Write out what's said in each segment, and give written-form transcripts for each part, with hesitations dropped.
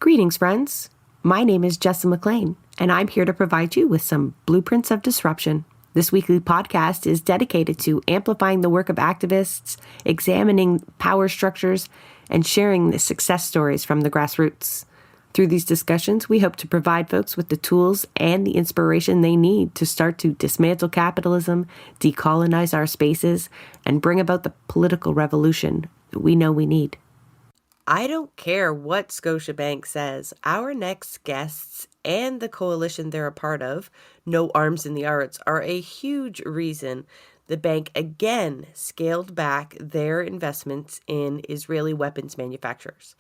Greetings, friends. My name is Jessa McLean, and I'm here to provide you with some blueprints of disruption. This weekly podcast is dedicated to amplifying the work of activists, examining power structures, and sharing the success stories from the grassroots. Through these discussions, we hope to provide folks with the tools and the inspiration they need to start to dismantle capitalism, decolonize our spaces, and bring about the political revolution we know we need. I don't care what Scotiabank says. Our next guests and the coalition they're a part of, No Arms in the Arts, are a huge reason the bank again scaled back their investments in Israeli weapons manufacturers.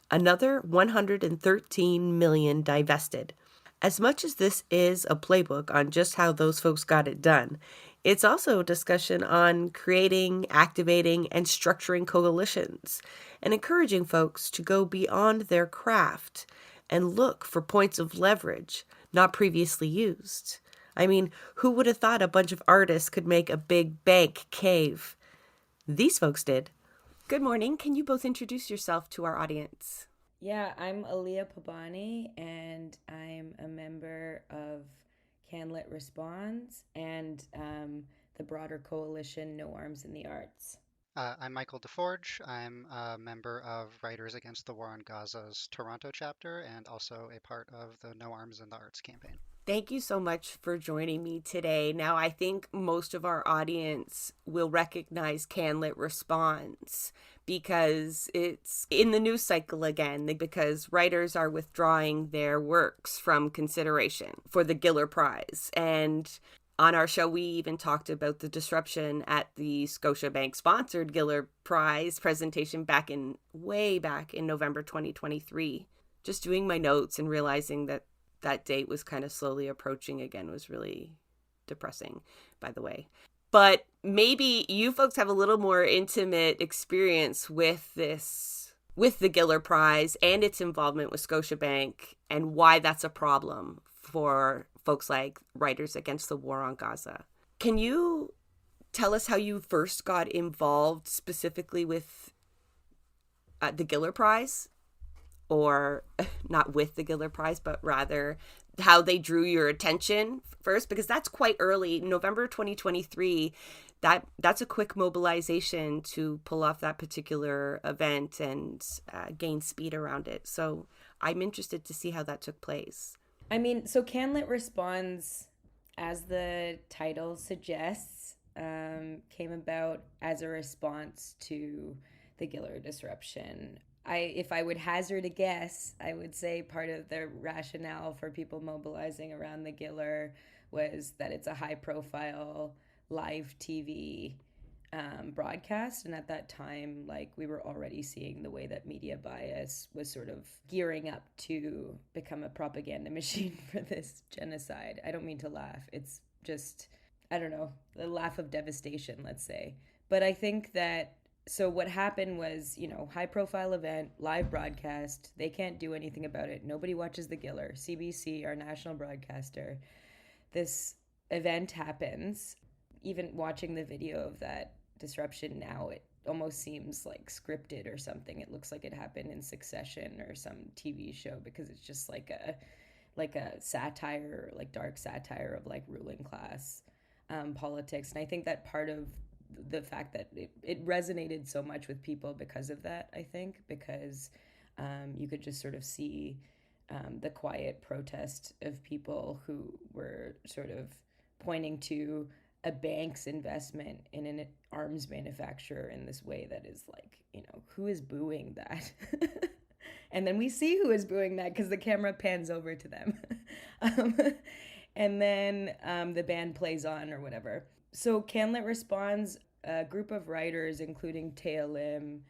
Another 113 million divested. As much as this is a playbook on just how those folks got it done, it's also a discussion on creating, activating, and structuring coalitions and encouraging folks to go beyond their craft and look for points of leverage not previously used. I mean, who would have thought a bunch of artists could make a big bank cave? These folks did. Good morning. Can you both introduce yourself to our audience? Yeah, I'm Aliyah Pabani, and I'm a member of Canlit Responds and the broader coalition No Arms in the Arts. I'm Michael DeForge. I'm a member of Writers Against the War on Gaza's Toronto chapter and also a part of the No Arms in the Arts campaign. Thank you so much for joining me today. Now, I think most of our audience will recognize Canlit Response because it's in the news cycle again, because writers are withdrawing their works from consideration for the Giller Prize. And on our show, we even talked about the disruption at the Scotiabank sponsored Giller Prize presentation way back in November 2023. Just doing my notes and realizing that date was kind of slowly approaching again was really depressing, by the way. But maybe you folks have a little more intimate experience with the Giller Prize and its involvement with Scotiabank and why that's a problem for folks like Writers Against the War on Gaza. Can you tell us how you first got involved specifically with the Giller Prize? Or not with the Giller Prize, but rather how they drew your attention first, because that's quite early, November 2023. That's a quick mobilization to pull off that particular event and gain speed around it. So I'm interested to see how that took place. I mean, so Canlit Responds, as the title suggests, came about as a response to the Giller disruption. If I would hazard a guess, I would say part of the rationale for people mobilizing around the Giller was that it's a high-profile live TV broadcast, and at that time, we were already seeing the way that media bias was sort of gearing up to become a propaganda machine for this genocide. I don't mean to laugh. It's just, I don't know, the laugh of devastation, let's say. But I think that so what happened was, high profile event, live broadcast. They can't do anything about it. Nobody watches the Giller. CBC, our national broadcaster. This event happens. Even watching the video of that disruption now, it almost seems like scripted or something. It looks like it happened in Succession or some TV show, because it's just like a satire, dark satire of ruling class politics. And I think that part of the fact that it resonated so much with people because of that, I think, because you could just sort of see the quiet protest of people who were sort of pointing to a bank's investment in an arms manufacturer in this way that is who is booing that? And then we see who is booing that because the camera pans over to them. And then the band plays on or whatever. So Canlit Responds, a group of writers, including Taya Lim,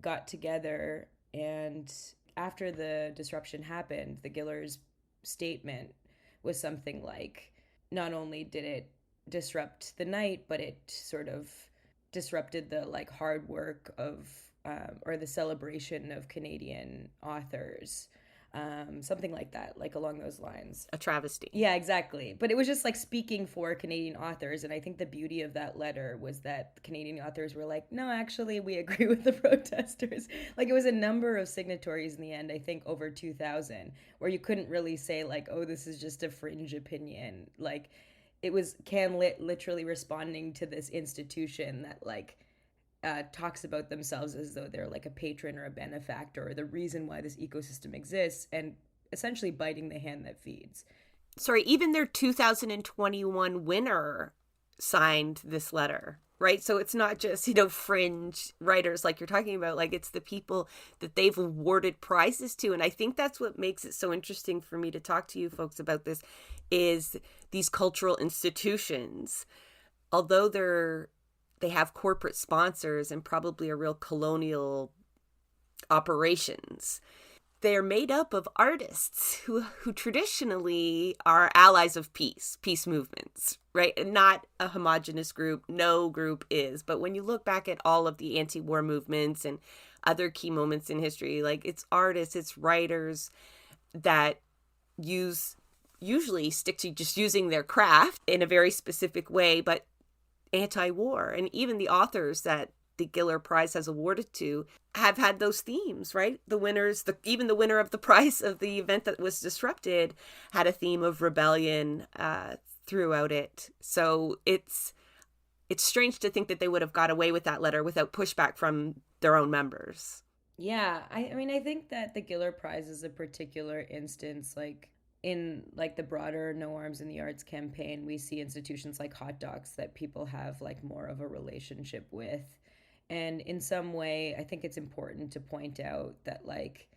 got together, and after the disruption happened, the Giller's statement was something like, not only did it disrupt the night, but it sort of disrupted the hard work of or the celebration of Canadian authors something like that, like along those lines. A travesty. Yeah, exactly. But it was just like speaking for Canadian authors. And I think the beauty of that letter was that Canadian authors were like, no, actually, we agree with the protesters. Like it was a number of signatories in the end, I think over 2,000, where you couldn't really say, like, oh, this is just a fringe opinion. Like it was CanLit literally responding to this institution that, like, talks about themselves as though they're like a patron or a benefactor or the reason why this ecosystem exists, and essentially biting the hand that feeds. Sorry, even their 2021 winner signed this letter, right? So it's not just, fringe writers like you're talking about. Like, it's the people that they've awarded prizes to. And I think that's what makes it so interesting for me to talk to you folks about this, is these cultural institutions, although they have corporate sponsors and probably a real colonial operations, they're made up of artists who traditionally are allies of peace movements, right? And not a homogenous group. No group is. But when you look back at all of the anti-war movements and other key moments in history, like, it's artists, it's writers that usually stick to just using their craft in a very specific way, but anti-war. And even the authors that the Giller Prize has awarded to have had those themes, right? The winners, even the winner of the prize of the event that was disrupted, had a theme of rebellion throughout it. So it's strange to think that they would have got away with that letter without pushback from their own members. Yeah, I mean, I think that the Giller Prize is a particular instance. Like in like the broader No Arms in the Arts campaign, we see institutions like Hot Docs that people have like more of a relationship with. And in some way, I think it's important to point out that, like,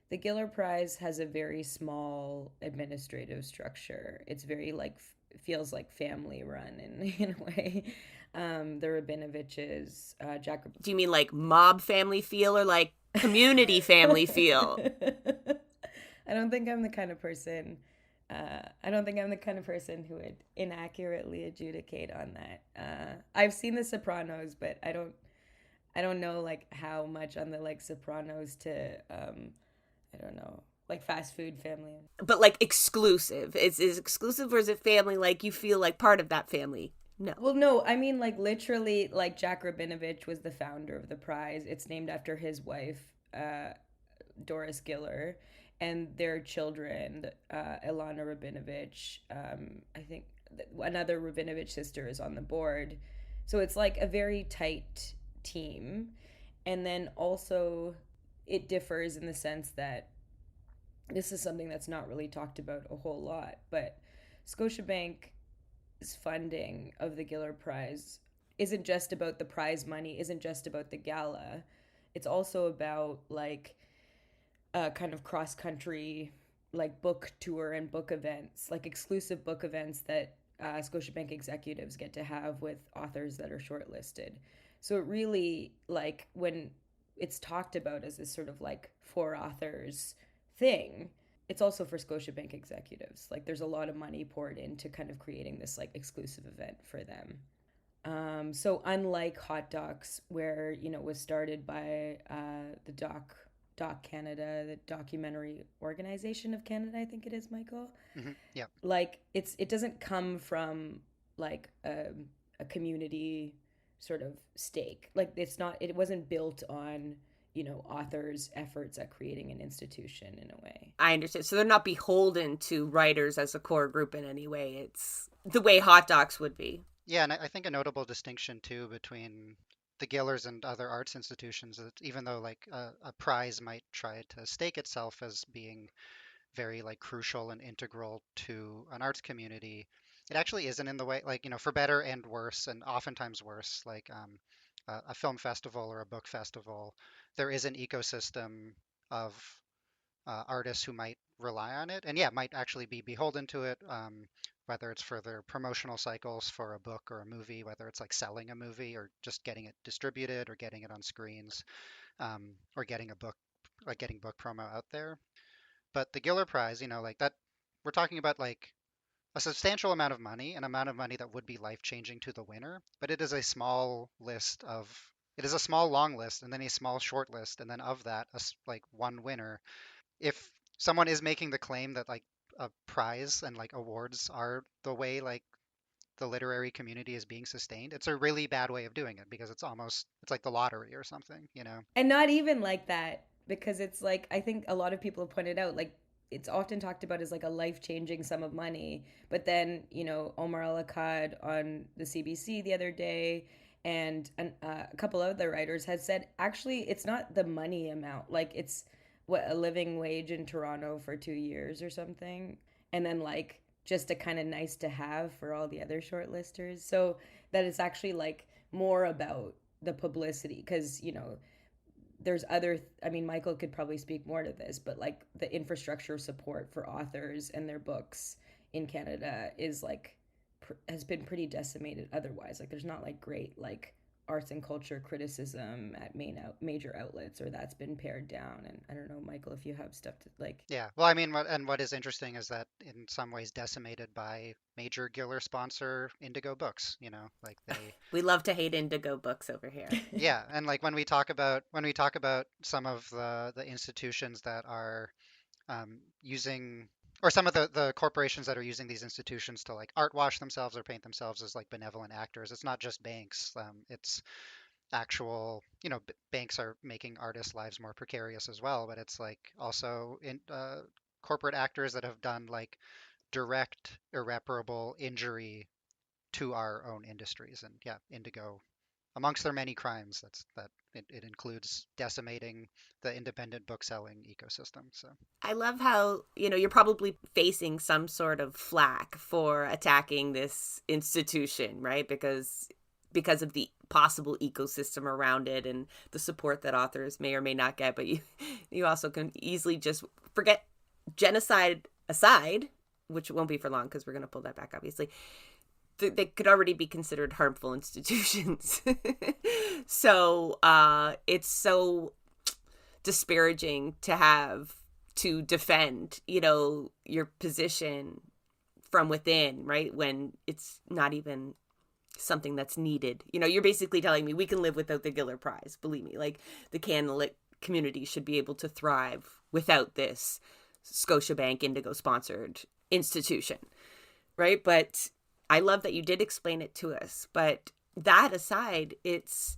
the Giller Prize has a very small administrative structure. It's very, like, feels like family run in a way. The Rabinoviches, Jack. Do you mean like mob family feel or like community family feel? I don't think I'm the kind of person. I don't think I'm the kind of person who would inaccurately adjudicate on that. I've seen The Sopranos, but I don't know like how much on the like Sopranos to I don't know, like fast food family. But like exclusive. Is exclusive, or is it family like you feel like part of that family? No. Well, no, I mean like literally like Jack Rabinovich was the founder of the prize. It's named after his wife, Doris Giller, and their children, Ilana Rabinovich. I think another Rabinovich sister is on the board. So it's like a very tight team. And then also it differs in the sense that this is something that's not really talked about a whole lot, but Scotiabank's funding of the Giller Prize isn't just about the prize money, isn't just about the gala. It's also about like kind of cross country like book tour and book events, like exclusive book events that Scotiabank executives get to have with authors that are shortlisted. So it really, like, when it's talked about as this sort of like for authors thing, it's also for Scotiabank executives. Like there's a lot of money poured into kind of creating this like exclusive event for them. So unlike Hot Docs, where was started by the Doc Canada, the Documentary Organization of Canada, I think it is, Michael. Mm-hmm. Yeah. Like it doesn't come from like a community sort of stake. Like it wasn't built on authors' efforts at creating an institution in a way. I understand. So they're not beholden to writers as a core group in any way. It's the way Hot Docs would be. Yeah, and I think a notable distinction too between the Gillers and other arts institutions is even though like a prize might try to stake itself as being very like crucial and integral to an arts community, it actually isn't in the way like for better and worse, and oftentimes worse. Like a film festival or a book festival, there is an ecosystem of artists who might rely on it, and yeah, might actually be beholden to it. Whether it's for their promotional cycles for a book or a movie, whether it's like selling a movie or just getting it distributed or getting it on screens, or getting a book, like getting book promo out there. But the Giller Prize, like that, we're talking about like a substantial amount of money, an amount of money that would be life changing to the winner. But it is a small list of, it is a small long list and then a small short list. And then of that, like one winner. If someone is making the claim that like a prize and like awards are the way like the literary community is being sustained, it's a really bad way of doing it because it's like the lottery or something, you know? And not even like that, because it's like, I think a lot of people have pointed out, like, it's often talked about as like a life-changing sum of money, but then, Omar al-Akkad on the CBC the other day, and a couple other writers had said actually it's not the money amount, like it's what, a living wage in Toronto for 2 years or something, and then like just a kind of nice to have for all the other shortlisters. So that it's actually like more about the publicity, because there's other, I mean, Michael could probably speak more to this, but like the infrastructure support for authors and their books in Canada is like has been pretty decimated otherwise. Like there's not like great like arts and culture criticism at major outlets, or that's been pared down. And I don't know, Michael, if you have stuff to like. Yeah. Well, I mean, what is interesting is that in some ways decimated by major Giller sponsor Indigo Books, you know, like they, We love to hate Indigo Books over here. yeah, and like when we talk about some of the institutions that are using, or some of the corporations that are using these institutions to like art wash themselves or paint themselves as like benevolent actors, it's not just banks. It's actual, you know, banks are making artists' lives more precarious as well, but it's like also in corporate actors that have done like direct irreparable injury to our own industries. And yeah, Indigo, amongst their many crimes, it includes decimating the independent bookselling ecosystem. So I love how, you're probably facing some sort of flack for attacking this institution, right? Because of the possible ecosystem around it and the support that authors may or may not get, but you also can easily just forget genocide aside, which won't be for long because we're going to pull that back obviously. They could already be considered harmful institutions. So it's so disparaging to have to defend, your position from within, right? When it's not even something that's needed. You're basically telling me we can live without the Giller Prize. Believe me, like the Canlit community should be able to thrive without this Scotiabank Indigo sponsored institution, right? But I love that you did explain it to us. But that aside, it's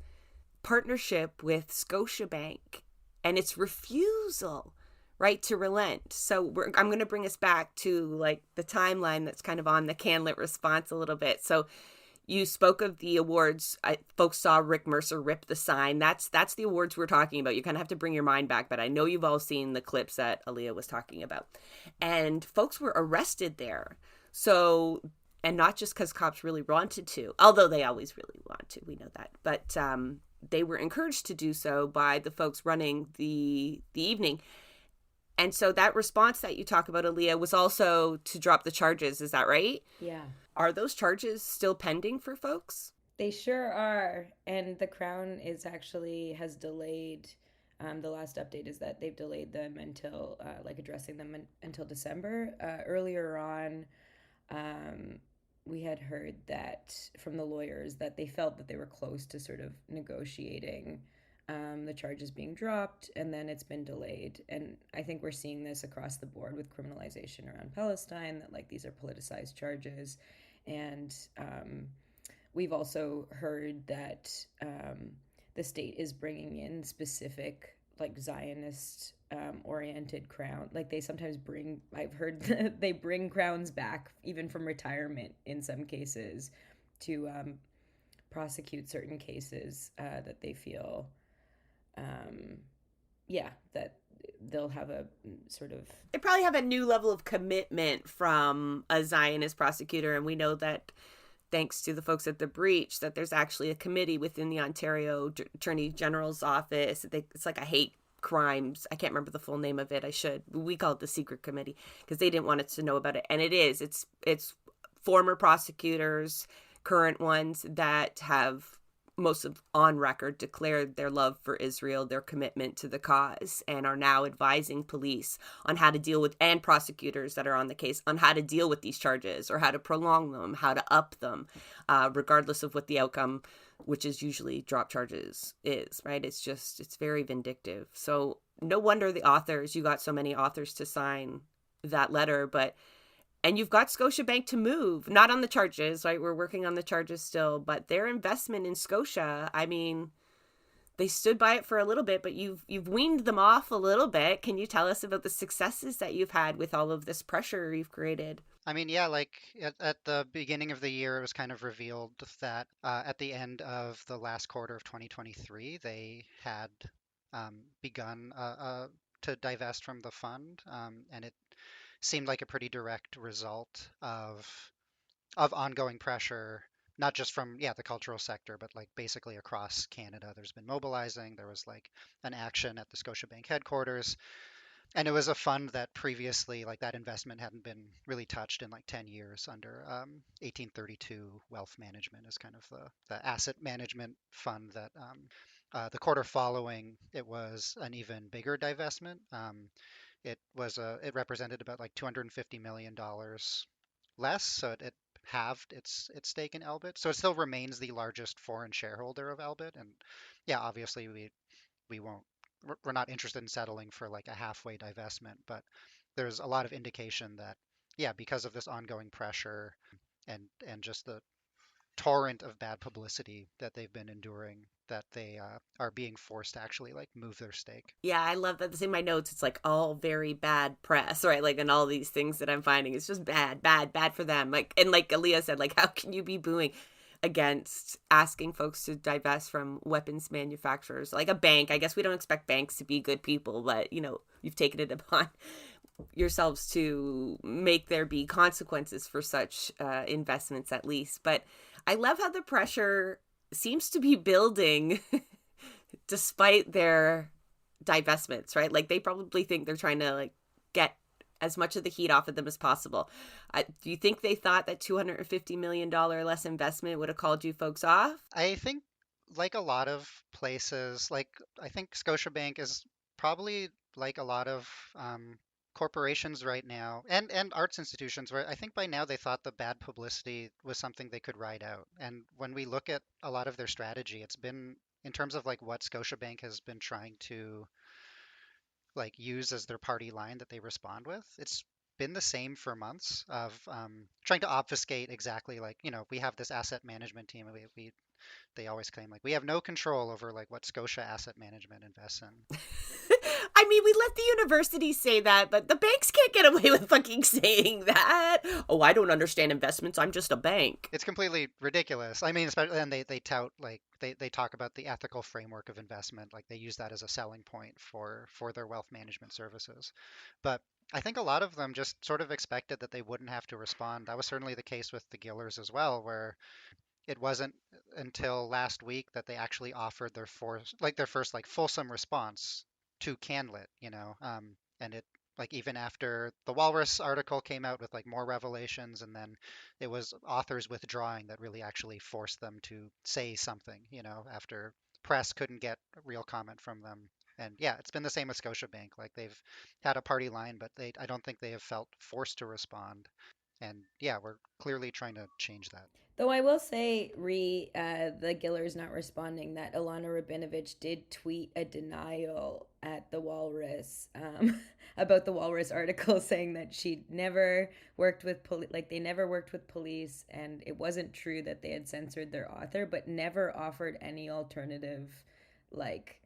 partnership with Scotiabank and its refusal, right, to relent. So I'm going to bring us back to like the timeline that's kind of on the Canlit response a little bit. So you spoke of the awards. Folks saw Rick Mercer rip the sign. That's the awards we're talking about. You kind of have to bring your mind back, but I know you've all seen the clips that Aaliyah was talking about. And folks were arrested there. So, and not just because cops really wanted to, although they always really want to, we know that. But they were encouraged to do so by the folks running the evening. And so that response that you talk about, Aaliyah, was also to drop the charges. Is that right? Yeah. Are those charges still pending for folks? They sure are. And the Crown has delayed. The last update is that they've delayed them until, addressing them until December. Earlier on, we had heard that from the lawyers that they felt that they were close to sort of negotiating the charges being dropped, and then it's been delayed. And I think we're seeing this across the board with criminalization around Palestine, that like these are politicized charges. And we've also heard that the state is bringing in specific like Zionist oriented crown. Like they sometimes I've heard they bring crowns back even from retirement in some cases to prosecute certain cases that they feel that they'll have a sort of... They probably have a new level of commitment from a Zionist prosecutor, and we know that thanks to the folks at the Breach, that there's actually a committee within the Ontario Attorney General's office. It's like a hate crimes. I can't remember the full name of it. I should. We call it the secret committee because they didn't want us to know about it. And it's former prosecutors, current ones that have most of on record declared their love for Israel, their commitment to the cause, and are now advising police on how to deal with, and prosecutors that are on the case, on how to deal with these charges or how to prolong them, how to up them, regardless of what the outcome which is usually drop charges is, right? It's very vindictive. So no wonder you got so many authors to sign that letter, and you've got Scotiabank to move, not on the charges, right? We're working on the charges still, but their investment in Scotia, I mean, they stood by it for a little bit, but you've weaned them off a little bit. Can you tell us about the successes that you've had with all of this pressure you've created? I mean, yeah, like at the beginning of the year, it was kind of revealed that at the end of the last quarter of 2023, they had begun to divest from the fund, and it seemed like a pretty direct result of ongoing pressure, not just from the cultural sector, but like basically across Canada. There's been mobilizing. There was like an action at the Scotiabank headquarters, and it was a fund that previously, like that investment hadn't been really touched in like 10 years under 1832 wealth management is kind of the asset management fund that the quarter following, it was an even bigger divestment. It represented about like $250 million less, so it halved its stake in Elbit. So it still remains the largest foreign shareholder of Elbit, and yeah, obviously we won't we're not interested in settling for like a halfway divestment, but there's a lot of indication that yeah, because of this ongoing pressure and just the torrent of bad publicity that they've been enduring, that they are being forced to actually like move their stake. Yeah, I love that. It's in my notes. It's like all very bad press, right? Like, and all these things that I'm finding, it's just bad, bad, bad for them. Like, and like Aaliyah said, like, how can you be booing against asking folks to divest from weapons manufacturers? Like a bank, I guess we don't expect banks to be good people, but you've taken it upon yourselves to make there be consequences for such investments, at least. But I love how the pressure seems to be building despite their divestments, right? Like they probably think they're trying to like get as much of the heat off of them as possible. Do you think they thought that $250 million less investment would have called you folks off? I think like a lot of places, like I think Scotiabank is probably like a lot of corporations right now and arts institutions where I think by now they thought the bad publicity was something they could ride out. And when we look at a lot of their strategy, it's been in terms of like what Scotiabank has been trying to like use as their party line that they respond with. It's been the same for months of trying to obfuscate exactly like, we have this asset management team and we they always claim like we have no control over like what Scotia Asset Management invests in. I mean, we let the universities say that, but the banks can't get away with fucking saying that. Oh, I don't understand investments. I'm just a bank. It's completely ridiculous. I mean, especially and they tout like they talk about the ethical framework of investment, like they use that as a selling point for their wealth management services. But I think a lot of them just sort of expected that they wouldn't have to respond. That was certainly the case with the Gillers as well, where it wasn't until last week that they actually offered their first like fulsome response to Canlit, and it like even after the Walrus article came out with like more revelations, and then it was authors withdrawing that really actually forced them to say something, after press couldn't get a real comment from them. And yeah, it's been the same with Scotiabank. Like they've had a party line, but I don't think they have felt forced to respond. And yeah, we're clearly trying to change that. Though I will say, the Gillers not responding, that Ilana Rabinovich did tweet a denial at the Walrus about the Walrus article, saying that she never worked with like they never worked with police, and it wasn't true that they had censored their author, but never offered any alternative, like,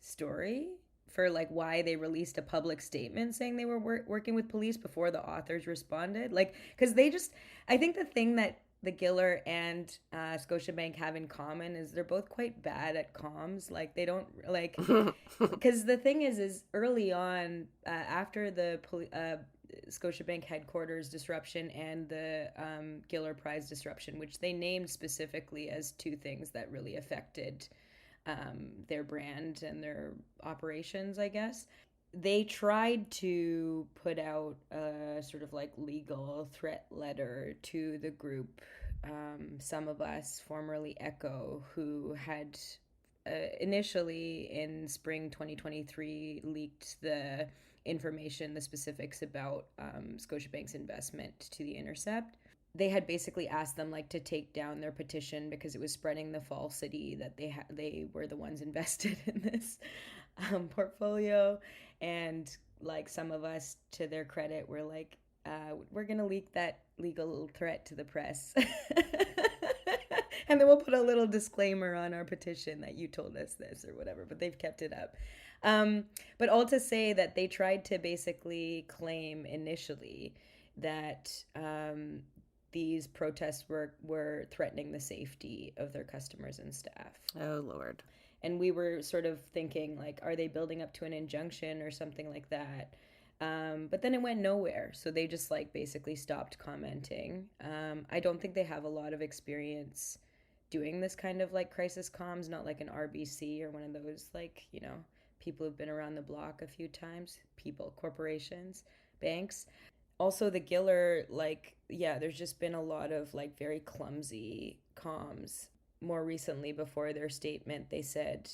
story for like why they released a public statement saying they were working with police before the authors responded, like because I think the thing that the Giller and Scotiabank have in common is they're both quite bad at comms. Like they don't like because the thing is early on after the Scotiabank headquarters disruption and the Giller Prize disruption, which they named specifically as two things that really affected their brand and their operations, I guess. They tried to put out a sort of like legal threat letter to the group, Some of Us, formerly Echo, who had initially in spring 2023 leaked the information, the specifics about Scotiabank's investment to The Intercept. they had basically asked them like to take down their petition because it was spreading the falsity that they were the ones invested in this portfolio. And like some of us, to their credit, were like, we're gonna leak that legal threat to the press. And then we'll put a little disclaimer on our petition that you told us this or whatever, but they've kept it up. But all to say that they tried to basically claim initially that these protests were threatening the safety of their customers and staff. Oh, Lord. And we were sort of thinking, like, are they building up to an injunction or something like that? But then it went nowhere. So they just, like, basically stopped commenting. I don't think they have a lot of experience doing this kind of, like, crisis comms, not like an RBC or one of those, like, you know, people who've been around the block a few times. People, corporations, banks. Also, the Giller, like, yeah, there's just been a lot of, like, very clumsy comms. More recently, before their statement, they said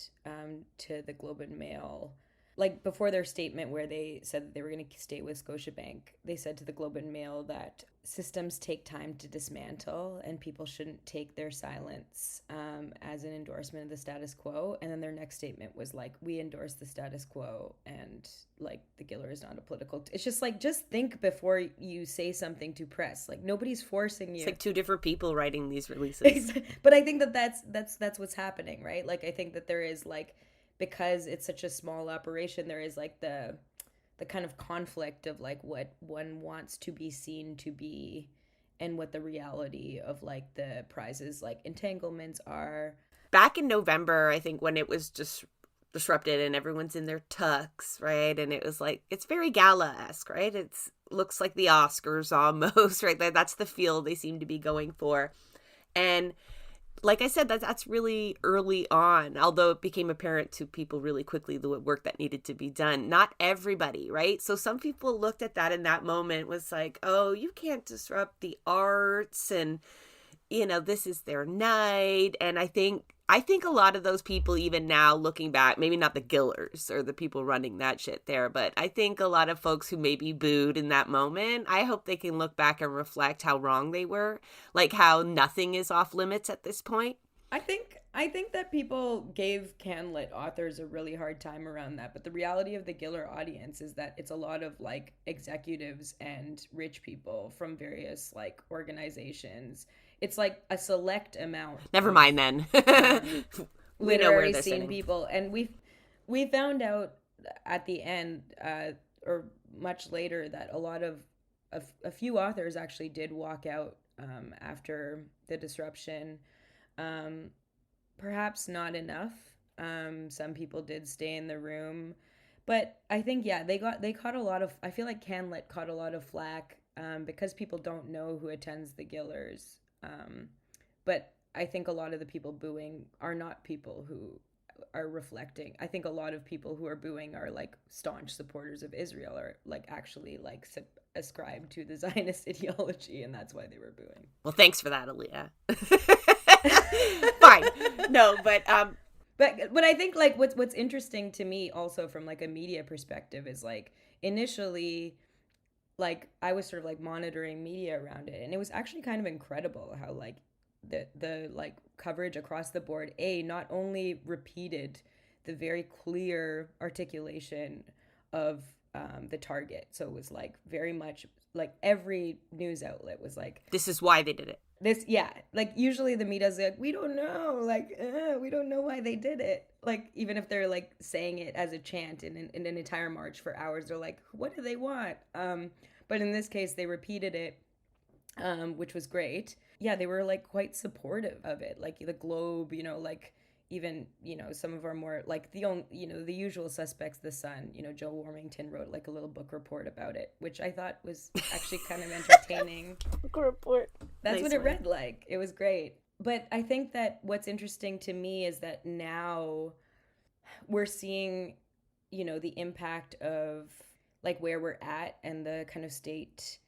to the Globe and Mail, like before their statement where they said that they were going to stay with Scotiabank, they said to the Globe and Mail that systems take time to dismantle and people shouldn't take their silence as an endorsement of the status quo. And then their next statement was like, we endorse the status quo, and like the Giller is not a political it's just like, just think before you say something to press. Like, nobody's forcing you. It's like two different people writing these releases. But I think that that's what's happening, right? Like, I think that there is, like, because it's such a small operation, there is like the kind of conflict of like what one wants to be seen to be and what the reality of like the prizes, like entanglements, are. Back in November, I think, when it was just disrupted and everyone's in their tux, right? And it was like, it's very gala-esque, right? It's looks like the Oscars almost, right? That's the feel they seem to be going for. And like I said, that's really early on, although it became apparent to people really quickly the work that needed to be done. Not everybody, right? So some people looked at that in that moment, was like, oh, you can't disrupt the arts, and, you know, this is their night. And I think a lot of those people, even now looking back, maybe not the Gillers or the people running that shit there, but I think a lot of folks who maybe booed in that moment, I hope they can look back and reflect how wrong they were, like how nothing is off limits at this point. I think that people gave CanLit authors a really hard time around that, but the reality of the Giller audience is that it's a lot of like executives and rich people from various like organizations. It's like a select amount. Never mind then. We know where they're sitting. People, and we found out at the end, or much later, that a lot of a few authors actually did walk out after the disruption. Perhaps not enough. Some people did stay in the room, but I think, yeah, they caught a lot of. I feel like CanLit caught a lot of flack because people don't know who attends the Gillers. But I think a lot of the people booing are not people who are reflecting. I think a lot of people who are booing are like staunch supporters of Israel, or like actually like ascribe to the Zionist ideology, and that's why they were booing. Well, thanks for that, Aaliyah. Fine. No, but I think like what's interesting to me also from like a media perspective is like initially, like I was sort of like monitoring media around it, and it was actually kind of incredible how like the like coverage across the board not only repeated the very clear articulation of the target. So it was like very much like every news outlet was like, this is why they did it. Like usually the media's like, we don't know, like we don't know why they did it. Like even if they're like saying it as a chant in an entire march for hours, they're like, what do they want? But in this case, they repeated it, which was great. Yeah, they were like quite supportive of it. Like the Globe, you know, like even, you know, some of our more like the usual suspects, the Sun, you know, Joe Warmington wrote like a little book report about it, which I thought was actually kind of entertaining. Book report. That's nice what it read like. It was great. But I think that what's interesting to me is that now we're seeing, you know, the impact of like where we're at and the kind of state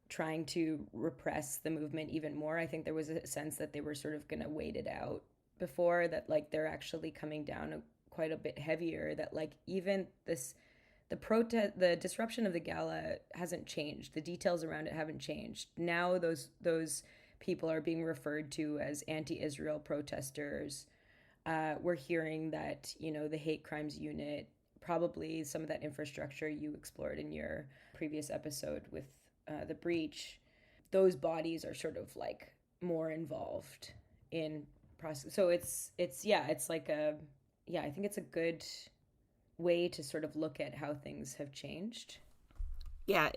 trying to repress the movement even more. I think there was a sense that they were sort of going to wait it out before, that like they're actually coming down quite a bit heavier, that like even this the disruption of the gala hasn't changed. The details around it haven't changed. Now those people are being referred to as anti-Israel protesters. We're hearing that, the hate crimes unit, probably some of that infrastructure you explored in your previous episode with the breach, those bodies are sort of like more involved in process. So it's like I think it's a good way to sort of look at how things have changed. Yeah,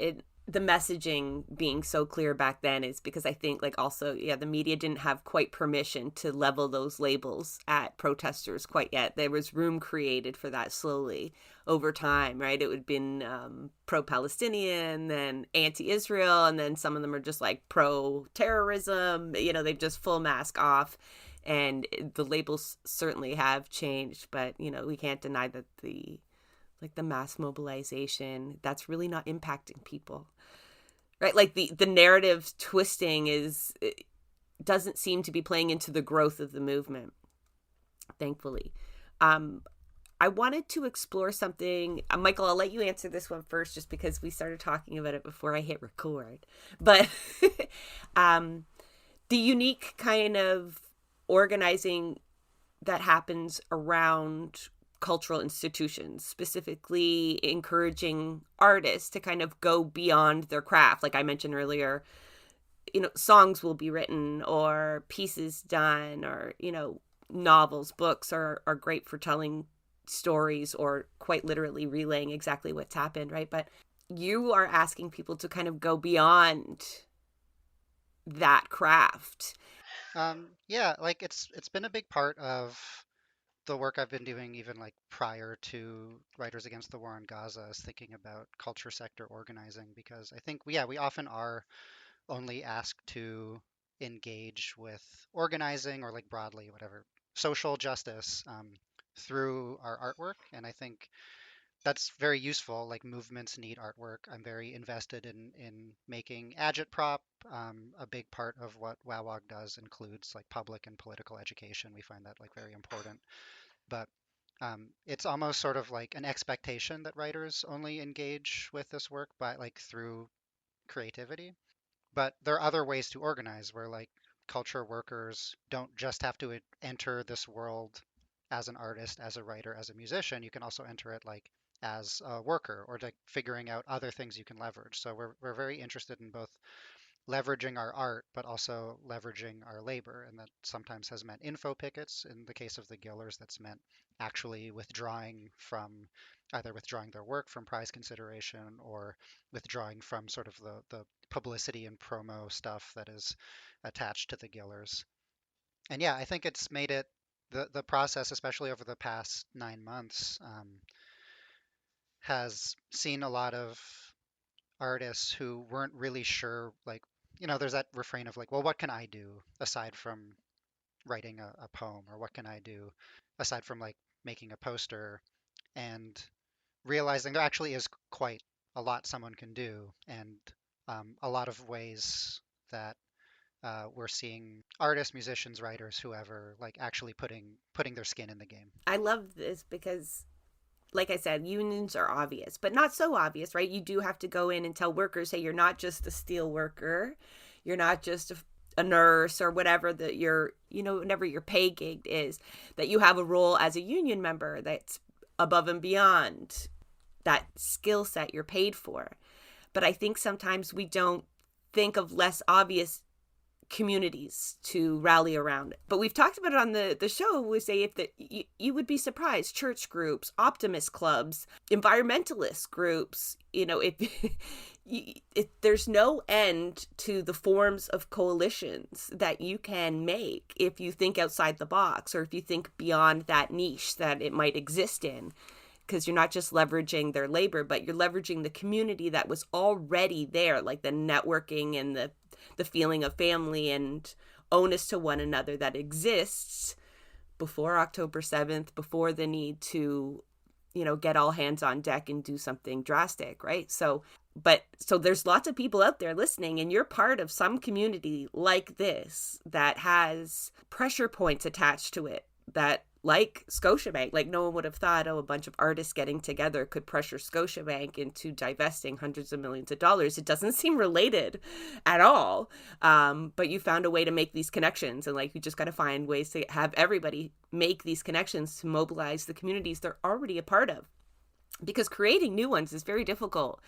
the messaging being so clear back then is because I think like also, yeah, the media didn't have quite permission to level those labels at protesters quite yet. There was room created for that slowly over time, right? It would have been pro-Palestinian, then anti-Israel, and then some of them are just like pro-terrorism. They've just full mask off. And the labels certainly have changed, but, we can't deny that the mass mobilization, that's really not impacting people, right? Like the narrative twisting doesn't seem to be playing into the growth of the movement, thankfully. I wanted to explore something. Michael, I'll let you answer this one first just because we started talking about it before I hit record. But the unique kind of organizing that happens around cultural institutions, specifically encouraging artists to kind of go beyond their craft. Like I mentioned earlier, songs will be written or pieces done, or, novels, books are great for telling stories or quite literally relaying exactly what's happened, right? But you are asking people to kind of go beyond that craft. Yeah, like it's been a big part of the work I've been doing, even like prior to Writers Against the War on Gaza, is thinking about culture sector organizing, because I think we often are only asked to engage with organizing or like broadly whatever social justice through our artwork, and I think that's very useful. Like movements need artwork. I'm very invested in making agitprop. A big part of what WAWOG does includes like public and political education. We find that like very important. But it's almost sort of like an expectation that writers only engage with this work by like through creativity. But there are other ways to organize where like culture workers don't just have to enter this world as an artist, as a writer, as a musician. You can also enter it like as a worker or like figuring out other things you can leverage. So we're very interested in both leveraging our art, but also leveraging our labor. And that sometimes has meant info pickets. In the case of the Gillers, that's meant actually either withdrawing their work from prize consideration or withdrawing from sort of the publicity and promo stuff that is attached to the Gillers. And yeah, I think it's made it the process, especially over the past 9 months, has seen a lot of artists who weren't really sure, like, there's that refrain of like, well, what can I do aside from writing a poem, or what can I do aside from like making a poster, and realizing there actually is quite a lot someone can do, and a lot of ways that we're seeing artists, musicians, writers, whoever, like actually putting their skin in the game. I love this because, like I said, unions are obvious, but not so obvious, right? You do have to go in and tell workers, hey, you're not just a steel worker. You're not just a nurse or whatever that whatever your pay gig is, that you have a role as a union member that's above and beyond that skill set you're paid for. But I think sometimes we don't think of less obvious communities to rally around. But we've talked about it on the show. We say if you would be surprised, church groups, optimist clubs, environmentalist groups, if there's no end to the forms of coalitions that you can make if you think outside the box, or if you think beyond that niche that it might exist in, because you're not just leveraging their labor, but you're leveraging the community that was already there, like the networking and the feeling of family and onus to one another that exists before October 7th, before the need to, get all hands on deck and do something drastic, right? So there's lots of people out there listening, and you're part of some community like this that has pressure points attached to it that like Scotiabank. Like, no one would have thought, oh, a bunch of artists getting together could pressure Scotiabank into divesting hundreds of millions of dollars. It doesn't seem related at all. But you found a way to make these connections, and like, you just got to find ways to have everybody make these connections to mobilize the communities they're already a part of. Because creating new ones is very difficult.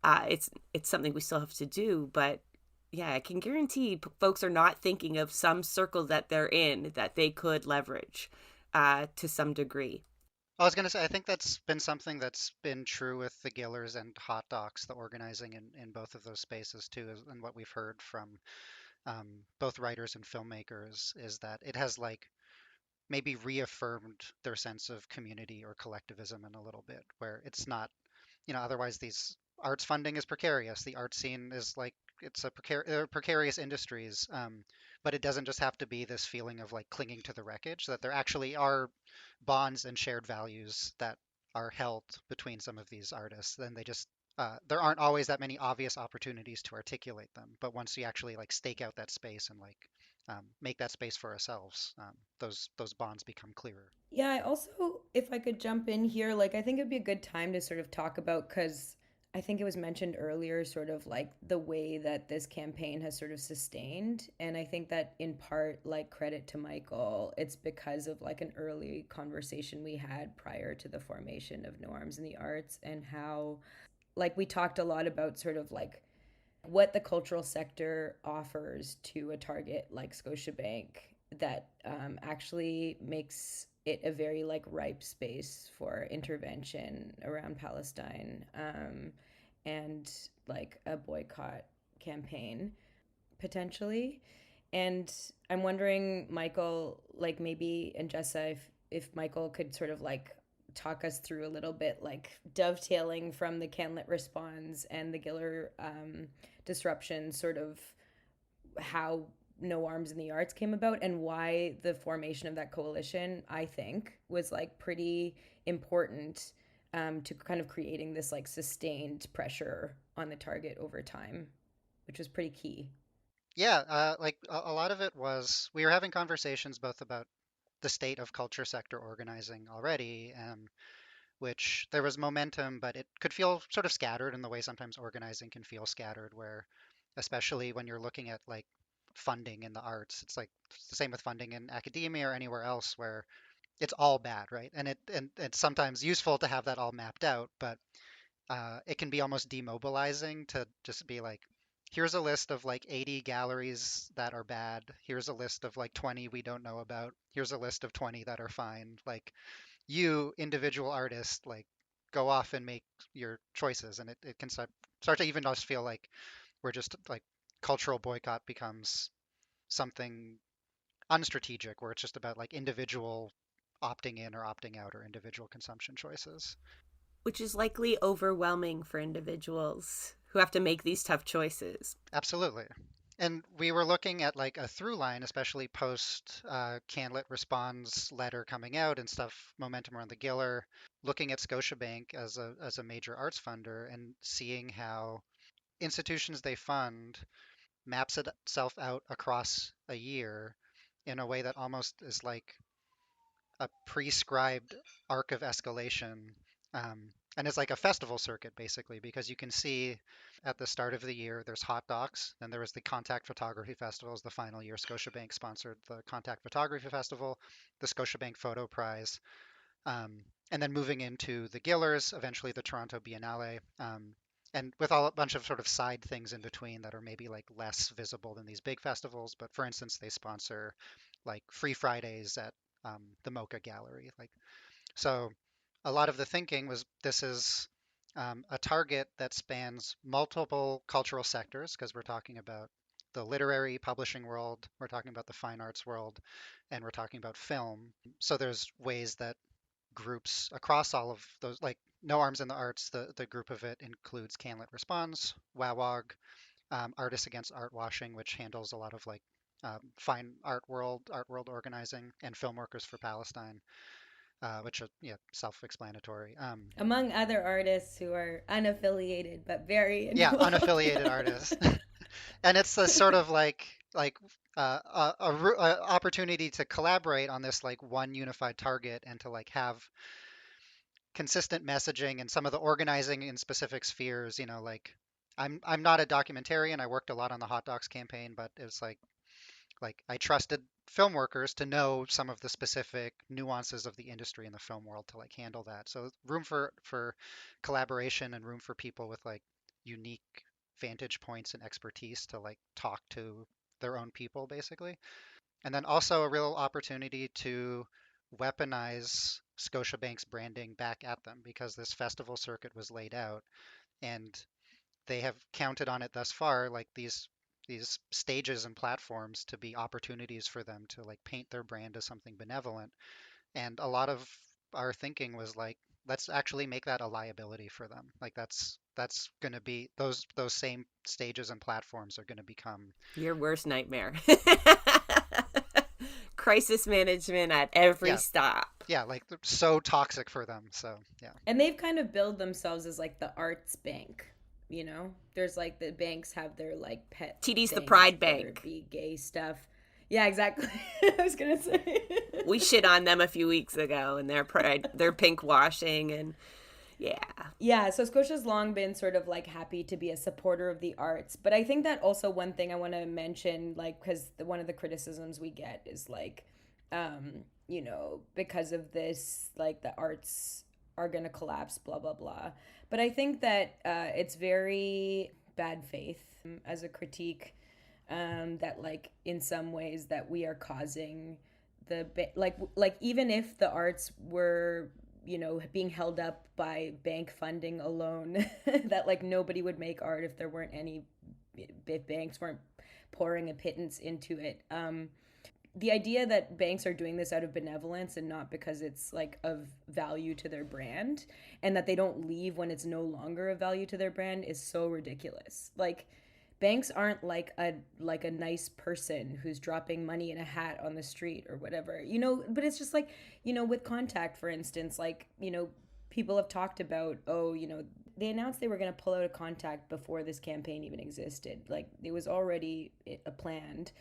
It's something we still have to do, but yeah, I can guarantee folks are not thinking of some circle that they're in that they could leverage to some degree. I was going to say, I think that's been something that's been true with the Gillers and Hot Docs, the organizing in both of those spaces too, and what we've heard from both writers and filmmakers is that it has like maybe reaffirmed their sense of community or collectivism in a little bit, where it's not, otherwise these arts funding is precarious. The art scene is like it's a precarious industries, but it doesn't just have to be this feeling of like clinging to the wreckage. That there actually are bonds and shared values that are held between some of these artists. Then they just there aren't always that many obvious opportunities to articulate them, but once you actually like stake out that space and like make that space for ourselves, those bonds become clearer. Yeah, I also, if I could jump in here, like I think it'd be a good time to sort of talk about, because I think it was mentioned earlier, sort of like the way that this campaign has sort of sustained. And I think that in part, like credit to Michael, it's because of like an early conversation we had prior to the formation of No Arms in the Arts, and how like we talked a lot about sort of like what the cultural sector offers to a target like Scotiabank that actually makes it a very like ripe space for intervention around Palestine, and like a boycott campaign potentially. And I'm wondering, Michael, like maybe, and Jessa, if Michael could sort of like talk us through a little bit, like dovetailing from the Canlit response and the Giller disruption, sort of how No Arms in the Arts came about, and why the formation of that coalition, I think, was like pretty important to kind of creating this like sustained pressure on the target over time, which was pretty key. Yeah, like a lot of it was we were having conversations both about the state of culture sector organizing already, which there was momentum, but it could feel sort of scattered in the way sometimes organizing can feel scattered, where especially when you're looking at like funding in the arts, it's like it's the same with funding in academia or anywhere else where it's all bad, right? And it's sometimes useful to have that all mapped out, but it can be almost demobilizing to just be like, here's a list of like 80 galleries that are bad. Here's a list of like 20 we don't know about. Here's a list of 20 that are fine. Like you, individual artist, like go off and make your choices. And it can start to even just feel like we're just like cultural boycott becomes something unstrategic, where it's just about like individual opting in or opting out or individual consumption choices. Which is likely overwhelming for individuals who have to make these tough choices. Absolutely. And we were looking at like a through line, especially post Canlit Responds letter coming out and stuff, momentum around the Giller, looking at Scotiabank as a major arts funder and seeing how institutions they fund maps itself out across a year in a way that almost is like a prescribed arc of escalation. And it's like a festival circuit basically, because you can see at the start of the year there's Hot Docs, then there was the Contact Photography Festival is the final year. Scotiabank sponsored the Contact Photography Festival, the Scotiabank Photo Prize, and then moving into the Gillers, eventually the Toronto Biennale, and with a bunch of sort of side things in between that are maybe like less visible than these big festivals. But for instance, they sponsor like Free Fridays at the Mocha Gallery. Like so, a lot of the thinking was this is a target that spans multiple cultural sectors because we're talking about the literary publishing world, we're talking about the fine arts world, and we're talking about film. So there's ways that groups across all of those, like No Arms in the Arts, the group of it includes Canlit Responds, WAWOG, Artists Against Art Washing, which handles a lot of like fine art world organizing, and Film Workers for Palestine, which are yeah, self-explanatory. Among other artists who are unaffiliated but very Yeah, involved. unaffiliated artists. And it's the sort of like like a opportunity to collaborate on this like one unified target and to like have consistent messaging and some of the organizing in specific spheres. Like I'm not a documentarian. I worked a lot on the hot docs campaign, but it's like I trusted film workers to know some of the specific nuances of the industry in the film world to like handle that. So room for collaboration and room for people with like unique vantage points and expertise to like talk to their own people basically. And then also a real opportunity to weaponize Scotiabank's branding back at them because this festival circuit was laid out and they have counted on it thus far, like these stages and platforms to be opportunities for them to like paint their brand as something benevolent. And a lot of our thinking was like, let's actually make that a liability for them. Like that's going to be those same stages and platforms are going to become Your worst nightmare. Crisis management at every yeah stop. yeah like so toxic for them. So yeah. And they've kind of billed themselves as like the arts bank, you know? There's like the banks have their like pet TD's the things, Pride whether it Bank. be gay stuff. Yeah, exactly. I was gonna say. We shit on them a few weeks ago and their pride, their pink washing, and yeah. Yeah, so Scotia's long been sort of like happy to be a supporter of the arts. But I think that also one thing I want to mention, like, because one of the criticisms we get is like, because of this, like the arts are going to collapse, blah, blah, blah. But I think that it's very bad faith as a critique that, like, in some ways that we are causing like even if the arts were being held up by bank funding alone, that like nobody would make art if there weren't any, if banks weren't pouring a pittance into it. The idea that banks are doing this out of benevolence and not because it's like of value to their brand, and that they don't leave when it's no longer of value to their brand, is so ridiculous. Like, banks aren't like a nice person who's dropping money in a hat on the street or whatever, but it's just like, with Contact, for instance, like, people have talked about, oh, they announced they were going to pull out of Contact before this campaign even existed. Like, it was already planned.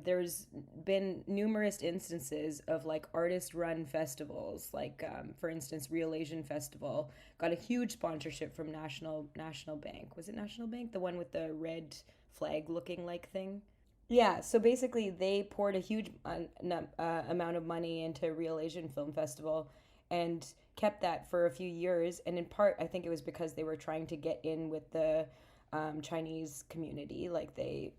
There's been numerous instances of like artist run festivals, like for instance, Real Asian Festival got a huge sponsorship from National Bank. Was it National Bank, the one with the red flag looking like thing? Yeah, so basically they poured a huge amount of money into Real Asian Film Festival and kept that for a few years. And in part, I think it was because they were trying to get in with the Chinese community. Like, they,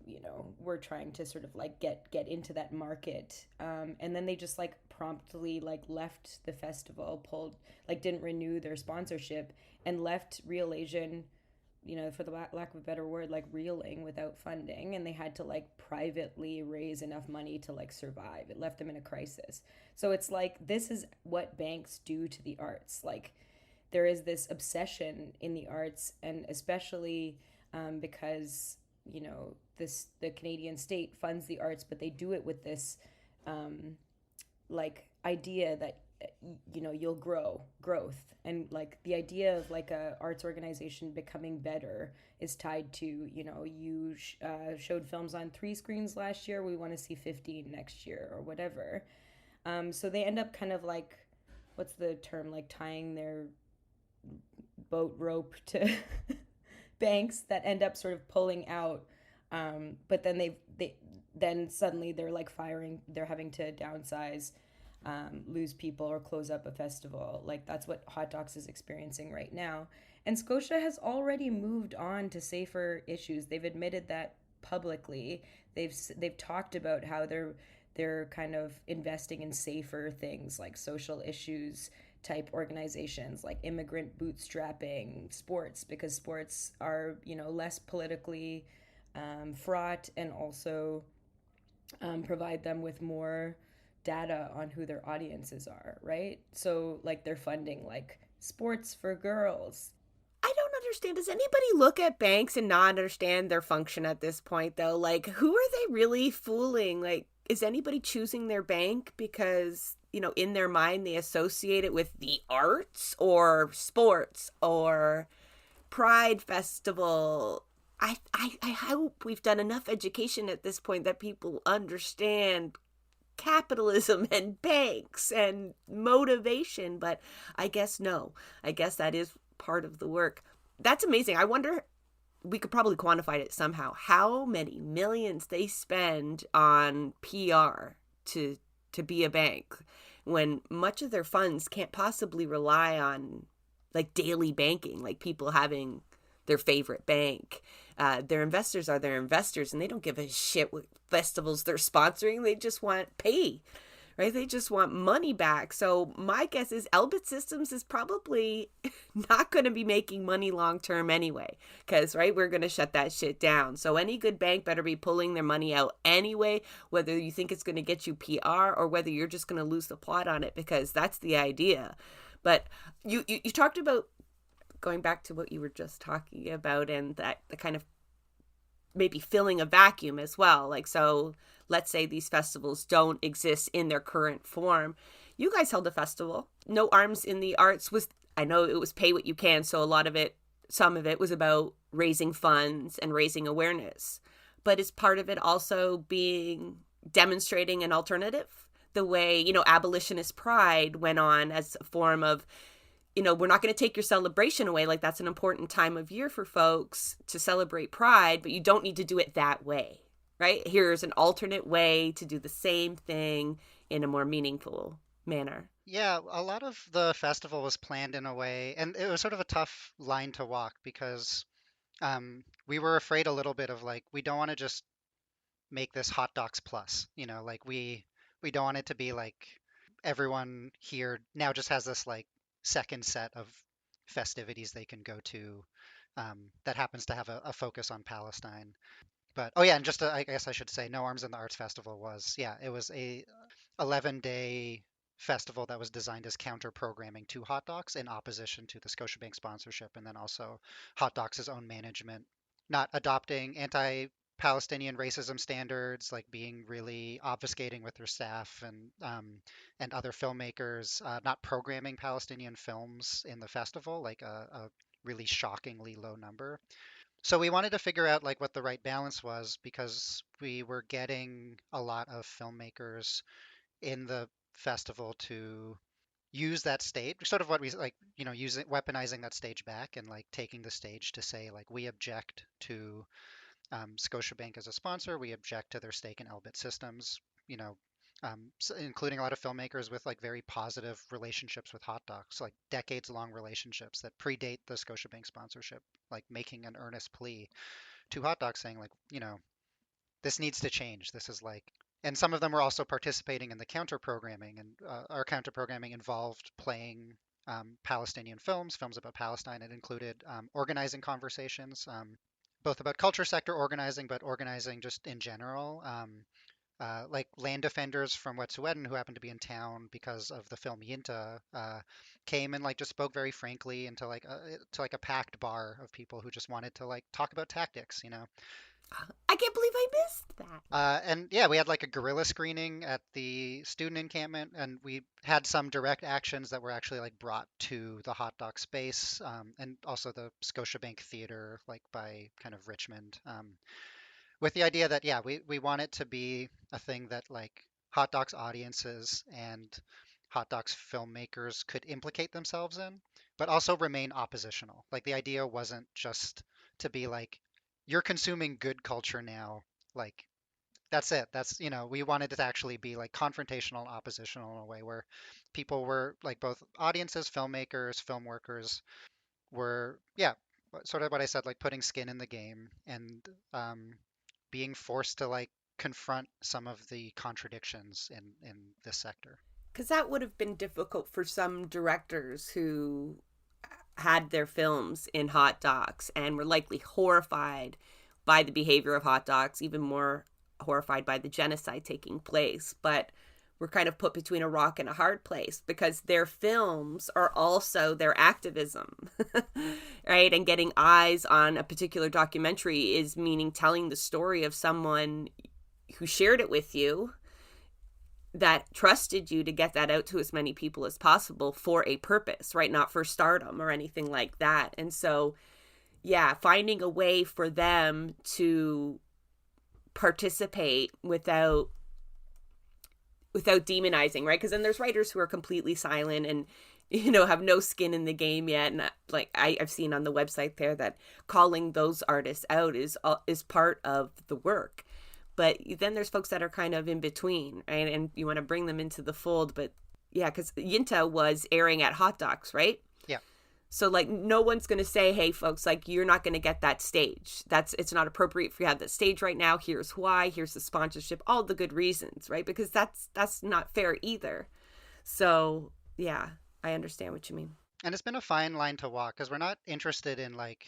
were trying to sort of like get into that market. And then they just like promptly like left the festival, pulled, like didn't renew their sponsorship, and left Real Asian, for the lack of a better word, like reeling without funding, and they had to like privately raise enough money to like survive. It left them in a crisis. So it's like, this is what banks do to the arts. Like, there is this obsession in the arts, and especially because the Canadian state funds the arts, but they do it with this like idea that you'll growth, and like the idea of like a arts organization becoming better is tied to, you showed films on 3 screens last year, we want to see 15 next year or whatever. So they end up kind of like, what's the term, like tying their boat rope to banks that end up sort of pulling out. But then then suddenly they're like they're having to downsize, lose people, or close up a festival. Like, that's what Hot Docs is experiencing right now. And Scotia has already moved on to safer issues. They've admitted that publicly. They've talked about how they're kind of investing in safer things, like social issues type organizations, like immigrant bootstrapping sports, because sports are, less politically fraught, and also provide them with more data on who their audiences are, right? So like, they're funding like sports for girls. I don't understand. Does anybody look at banks and not understand their function at this point, though? Like, who are they really fooling? Like, is anybody choosing their bank because, in their mind they associate it with the arts or sports or Pride Festival? I hope we've done enough education at this point that people understand capitalism and banks and motivation, but I guess no. I guess that is part of the work. That's amazing. I wonder, we could probably quantify it somehow, how many millions they spend on PR to be a bank when much of their funds can't possibly rely on like daily banking, like people having their favorite bank. Their investors are their investors, and they don't give a shit what festivals they're sponsoring. They just want pay, right? They just want money back. So my guess is Elbit Systems is probably not going to be making money long term anyway, because, right, we're going to shut that shit down. So any good bank better be pulling their money out anyway, whether you think it's going to get you PR or whether you're just going to lose the plot on it, because that's the idea. But you talked about, going back to what you were just talking about, and that the kind of maybe filling a vacuum as well. Like, so let's say these festivals don't exist in their current form. You guys held a festival. No Arms in the Arts was, I know it was pay what you can. So a lot of it, some of it was about raising funds and raising awareness. But is part of it also being demonstrating an alternative? The way, abolitionist pride went on as a form of, we're not going to take your celebration away. Like, that's an important time of year for folks to celebrate pride, but you don't need to do it that way, right? Here's an alternate way to do the same thing in a more meaningful manner. Yeah, a lot of the festival was planned in a way, and it was sort of a tough line to walk because we were afraid a little bit of like, we don't want to just make this hot docs plus, like we don't want it to be like everyone here now just has this like second set of festivities they can go to that happens to have a focus on Palestine. But oh yeah, and just I guess I should say, No Arms in the Arts Festival was, yeah, it was a 11-day festival that was designed as counter programming to Hot Docs in opposition to the Scotiabank sponsorship, and then also Hot Docs' own management not adopting anti-Palestinian racism standards, like being really obfuscating with their staff and other filmmakers, not programming Palestinian films in the festival, like a really shockingly low number. So we wanted to figure out like what the right balance was because we were getting a lot of filmmakers in the festival to use that stage, sort of what we like, using weaponizing that stage back and like taking the stage to say like we object to Scotiabank as a sponsor, we object to their stake in Elbit Systems, including a lot of filmmakers with like very positive relationships with Hot Docs, like decades-long relationships that predate the Scotiabank sponsorship, like making an earnest plea to Hot Docs saying like, this needs to change. This is like, and some of them were also participating in the counter programming, and our counter programming involved playing Palestinian films about Palestine. It included organizing conversations, both about culture sector organizing, but organizing just in general. Like land defenders from Wet'suwet'en who happened to be in town because of the film Yinta came and like just spoke very frankly into like a packed bar of people who just wanted to like talk about tactics. I can't believe I missed that. And yeah, we had like a guerrilla screening at the student encampment, and we had some direct actions that were actually like brought to the hot dog space, and also the Scotiabank Theater, like by kind of Richmond, with the idea that yeah, we want it to be a thing that like hot dogs audiences and hot dogs filmmakers could implicate themselves in, but also remain oppositional. Like the idea wasn't just to be like, you're consuming good culture now, like that's it. We wanted it to actually be like confrontational and oppositional in a way where people were like both audiences, filmmakers, film workers were, yeah, sort of what I said, like putting skin in the game and being forced to like confront some of the contradictions in this sector. Because that would have been difficult for some directors who had their films in hot docs and were likely horrified by the behavior of hot docs, even more horrified by the genocide taking place, but we're kind of put between a rock and a hard place because their films are also their activism, right? And getting eyes on a particular documentary is meaning telling the story of someone who shared it with you, that trusted you to get that out to as many people as possible for a purpose, right? Not for stardom or anything like that. And so yeah, finding a way for them to participate without demonizing, right? Because then there's writers who are completely silent and have no skin in the game yet. And like I've seen on the website there that calling those artists out is part of the work. But then there's folks that are kind of in between, right? And you want to bring them into the fold. But yeah, because Yinta was airing at Hot Docs, right? Yeah. So like no one's going to say, hey folks, like you're not going to get that stage. It's not appropriate for you to have that stage right now. Here's why, here's the sponsorship, all the good reasons, right? Because that's not fair either. So yeah, I understand what you mean. And it's been a fine line to walk because we're not interested in like,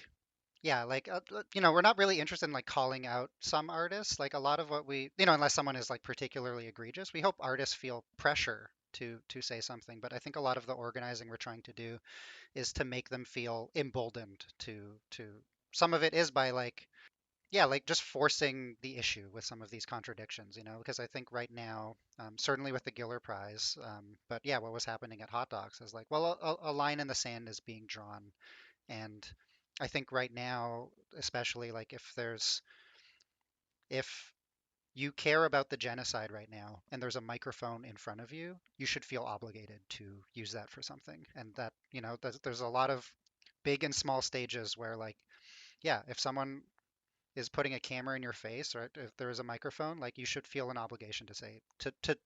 yeah, like, we're not really interested in like calling out some artists. Like a lot of what we, unless someone is like particularly egregious, we hope artists feel pressure to say something. But I think a lot of the organizing we're trying to do is to make them feel emboldened to some of it is by like, yeah, like just forcing the issue with some of these contradictions, because I think right now, certainly with the Giller Prize, but yeah, what was happening at Hot Docs is like, well, a line in the sand is being drawn. And I think right now, especially like if you care about the genocide right now and there's a microphone in front of you, you should feel obligated to use that for something. And that, there's a lot of big and small stages where like, yeah, if someone is putting a camera in your face, or if there is a microphone, like you should feel an obligation to say to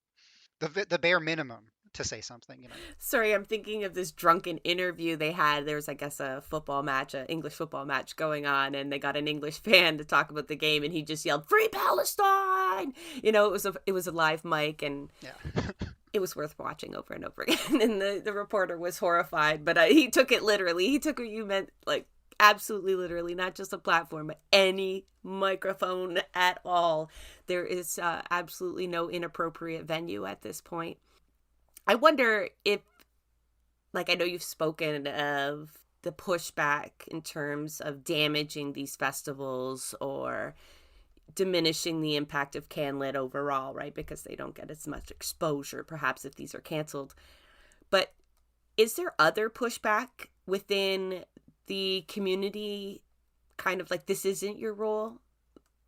the bare minimum to say something. Sorry, I'm thinking of this drunken interview they had. There was, I guess, a football match, an English football match going on, and they got an English fan to talk about the game, and he just yelled, "Free Palestine!" It was a live mic, and Yeah. it was worth watching over and over again. And the reporter was horrified, but he took it literally. He took what you meant, like absolutely literally, not just a platform, but any microphone at all. There is absolutely no inappropriate venue at this point. I wonder if, like, I know you've spoken of the pushback in terms of damaging these festivals or diminishing the impact of CanLit overall, right? Because they don't get as much exposure, perhaps, if these are canceled. But is there other pushback within the community, kind of like, this isn't your role?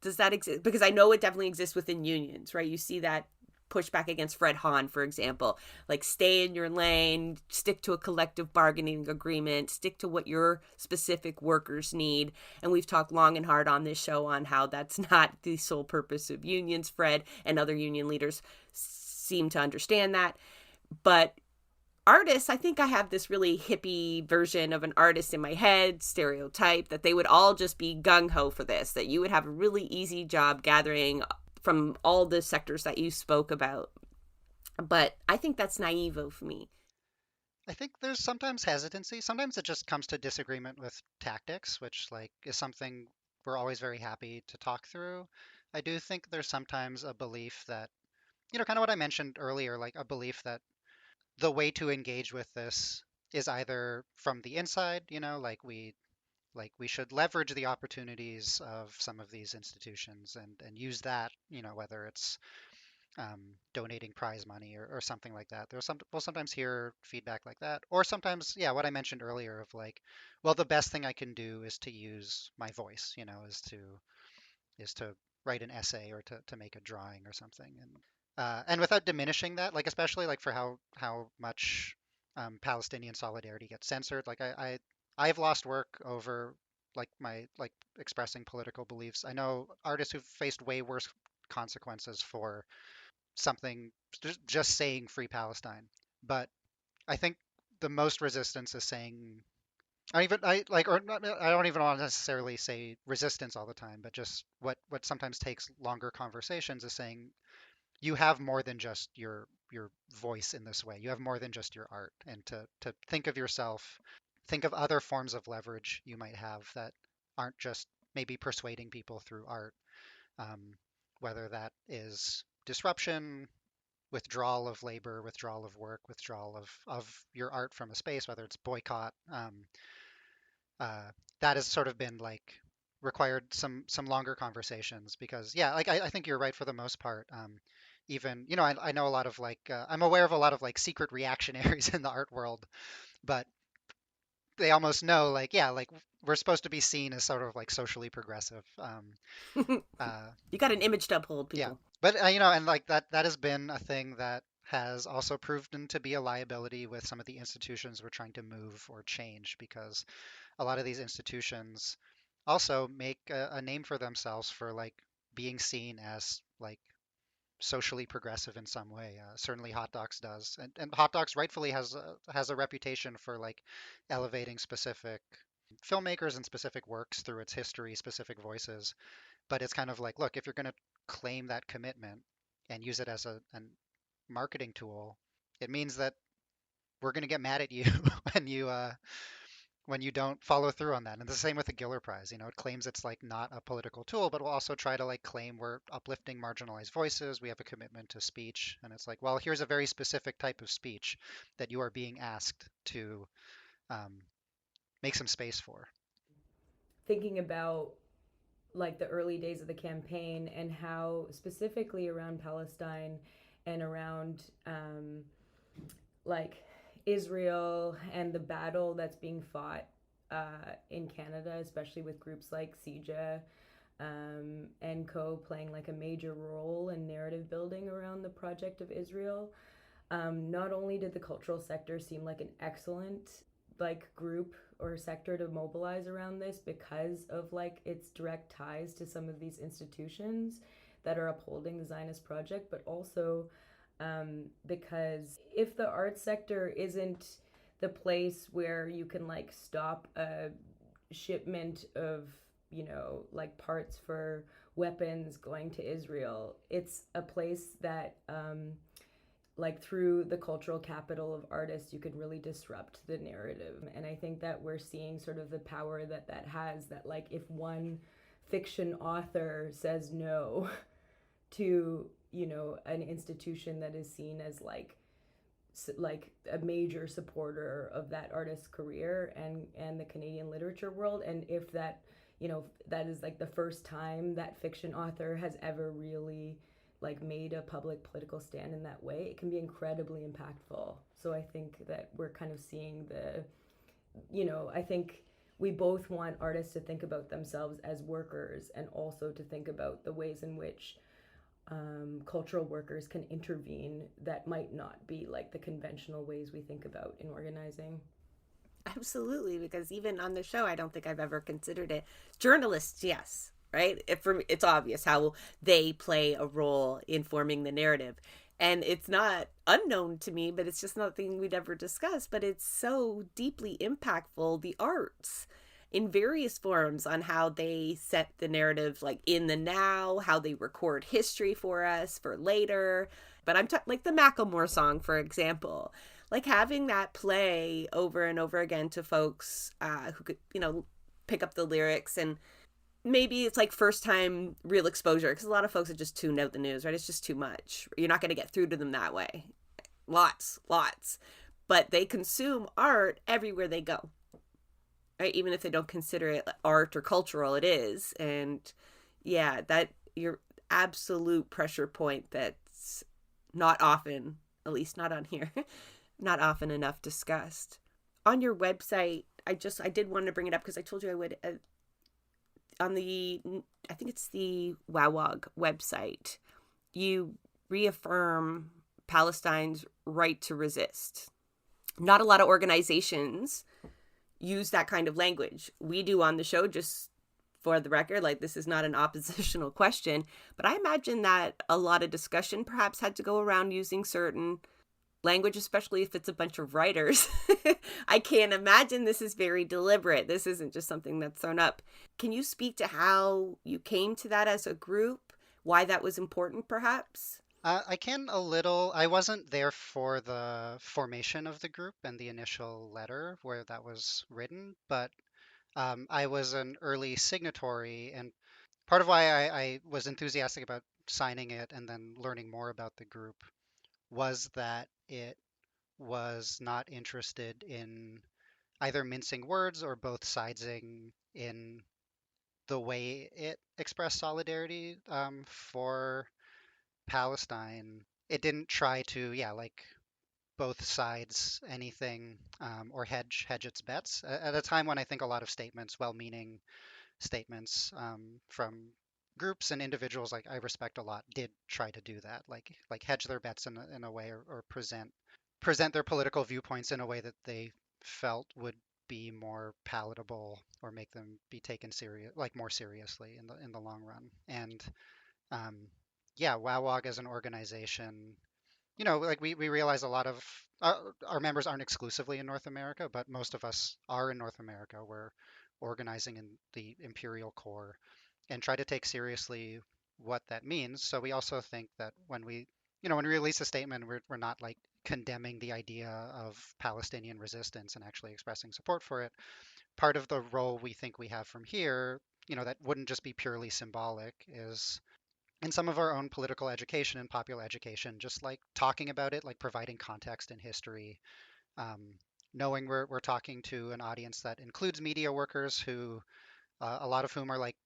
Does that exist? Because I know it definitely exists within unions, right? You see that pushback against Fred Hahn, for example, like stay in your lane, stick to a collective bargaining agreement, stick to what your specific workers need. And we've talked long and hard on this show on how that's not the sole purpose of unions. Fred and other union leaders seem to understand that. But artists, I think I have this really hippie version of an artist in my head, stereotype, that they would all just be gung-ho for this, that you would have a really easy job gathering from all the sectors that you spoke about. But I think that's naive of me. I think there's sometimes hesitancy. Sometimes it just comes to disagreement with tactics, which like is something we're always very happy to talk through. I do think there's sometimes a belief that, kind of what I mentioned earlier, like a belief that the way to engage with this is either from the inside, like we should leverage the opportunities of some of these institutions and use that, whether it's donating prize money or something like that. We'll sometimes hear feedback like that, or sometimes, yeah, what I mentioned earlier of like, well, the best thing I can do is to use my voice, is to write an essay or to make a drawing or something, and without diminishing that, like especially like for how much Palestinian solidarity gets censored. Like I've lost work over like my like expressing political beliefs. I know artists who've faced way worse consequences for something just saying free Palestine. But I think the most resistance is saying I like or not, I don't even want to necessarily say resistance all the time, but just what sometimes takes longer conversations is saying you have more than just your voice in this way. You have more than just your art, and to think of yourself, think of other forms of leverage you might have that aren't just maybe persuading people through art, um, whether that is disruption, withdrawal of labor, withdrawal of work, withdrawal of your art from a space, whether it's boycott. That has sort of been like required some longer conversations because yeah, like I think you're right for the most part. Even I know a lot of like I'm aware of a lot of like secret reactionaries in the art world, but they almost know like yeah like we're supposed to be seen as sort of like socially progressive. Uh, You got an image to uphold, yeah, people. but and like that has been a thing that has also proven to be a liability with some of the institutions we're trying to move or change, because a lot of these institutions also make a name for themselves for like being seen as like socially progressive in some way. Certainly, Hot Docs does, and Hot Docs rightfully has a reputation for like elevating specific filmmakers and specific works through its history, specific voices. But it's kind of like, look, if you're going to claim that commitment and use it as a marketing tool, it means that we're going to get mad at you when you don't follow through on that. And the same with the Giller Prize. It claims it's like not a political tool, but will also try to like claim we're uplifting marginalized voices. We have a commitment to speech, and it's like, well, here's a very specific type of speech that you are being asked to um, make some space for. Thinking about like the early days of the campaign and how specifically around Palestine and around like Israel and the battle that's being fought in Canada, especially with groups like CJA and co playing like a major role in narrative building around the project of Israel. Not only did the cultural sector seem like an excellent like group or sector to mobilize around this because of like its direct ties to some of these institutions that are upholding the Zionist project, but also because if the arts sector isn't the place where you can like stop a shipment of like parts for weapons going to Israel, it's a place that like through the cultural capital of artists you could really disrupt the narrative. And I think that we're seeing sort of the power that has, that like if one fiction author says no to an institution that is seen as like a major supporter of that artist's career and the Canadian literature world, and if that that is like the first time that fiction author has ever really like made a public political stand in that way, it can be incredibly impactful. So I think that we're kind of seeing I think we both want artists to think about themselves as workers and also to think about the ways in which cultural workers can intervene that might not be like the conventional ways we think about in organizing. Absolutely, because even on the show, I don't think I've ever considered it. Journalists, yes, right? For me, it's obvious how they play a role in forming the narrative. And it's not unknown to me, but it's just nothing we'd ever discussed. But it's so deeply impactful, the arts in various forms, on how they set the narrative, like in the now, how they record history for us for later. But like the Macklemore song, for example, like having that play over and over again to folks who could, pick up the lyrics, and maybe it's like first time real exposure, because a lot of folks have just tuned out the news, right? It's just too much. You're not going to get through to them that way. Lots. But they consume art everywhere they go, right? Even if they don't consider it art or cultural, it is. And yeah, that your absolute pressure point that's not often, at least not on here, not often enough discussed. On your website, I did want to bring it up because I told you I would. On the, I think it's the WOWOG website, you reaffirm Palestine's right to resist. Not a lot of organizations use that kind of language. We do on the show, just for the record, like this is not an oppositional question, but I imagine that a lot of discussion perhaps had to go around using certain language, especially if it's a bunch of writers. I can't imagine this is very deliberate. This isn't just something that's thrown up. Can you speak to how you came to that as a group? Why that was important, perhaps? I can a little. I wasn't there for the formation of the group and the initial letter where that was written, but I was an early signatory, and part of why I was enthusiastic about signing it and then learning more about the group was that it was not interested in either mincing words or both sidesing in the way it expressed solidarity for Palestine. It didn't try to, yeah, like both sides anything, or hedge its bets at a time when I think a lot of statements, well-meaning statements, from groups and individuals like I respect a lot, did try to do that, like hedge their bets in a way, or present their political viewpoints in a way that they felt would be more palatable or make them be taken serious, like more seriously in the long run. And um, yeah, WowWog as an organization, like we realize a lot of our members aren't exclusively in North America, but most of us are in North America. We're organizing in the imperial core and try to take seriously what that means. So we also think that when we release a statement, we're not like condemning the idea of Palestinian resistance and actually expressing support for it. Part of the role we think we have from here, that wouldn't just be purely symbolic, is in some of our own political education and popular education, just like talking about it, like providing context and history, um, knowing we're talking to an audience that includes media workers who, a lot of whom are like,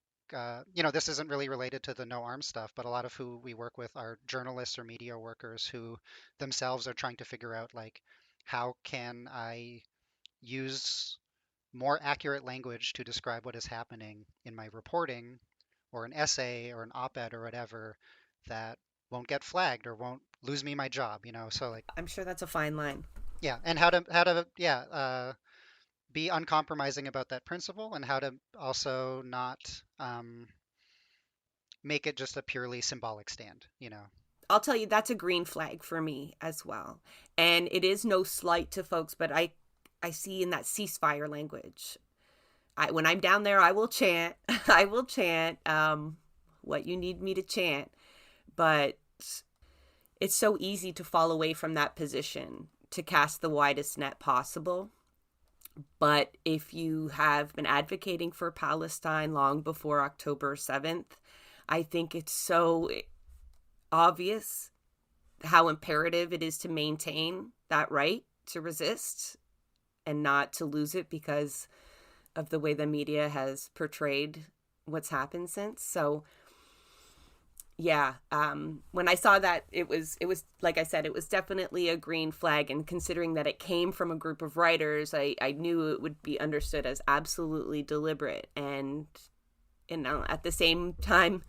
this isn't really related to the no arms stuff, but a lot of who we work with are journalists or media workers who themselves are trying to figure out, like, how can I use more accurate language to describe what is happening in my reporting or an essay or an op-ed or whatever that won't get flagged or won't lose me my job. So like, I'm sure that's a fine line. yeah, and how to yeah, be uncompromising about that principle, and how to also not, make it just a purely symbolic stand. I'll tell you, that's a green flag for me as well. And it is no slight to folks, but I see in that ceasefire language. When I'm down there, I will chant. I will chant what you need me to chant. But it's so easy to fall away from that position, to cast the widest net possible. But if you have been advocating for Palestine long before October 7th, I think it's so obvious how imperative it is to maintain that right to resist and not to lose it because of the way the media has portrayed what's happened since. So yeah, when I saw that, it was like I said, it was definitely a green flag. And considering that it came from a group of writers, I knew it would be understood as absolutely deliberate. And at the same time,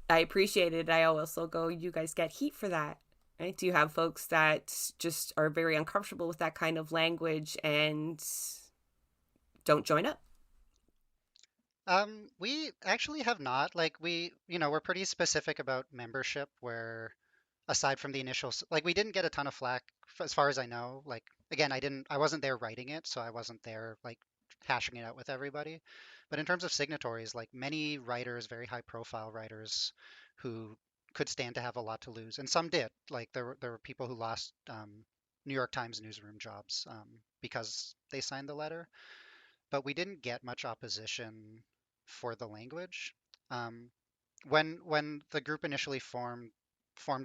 I appreciate it. I also go, you guys get heat for that, right? Do you have folks that just are very uncomfortable with that kind of language and don't join up? We actually have not. Like, we're pretty specific about membership, where aside from the initial, like, we didn't get a ton of flack as far as I know. Like, again, I wasn't there writing it, so I wasn't there like hashing it out with everybody. But in terms of signatories, like many writers, very high profile writers who could stand to have a lot to lose, and some did. Like, there were people who lost, New York Times newsroom jobs, because they signed the letter, but we didn't get much opposition for the language. Um, when the group initially formed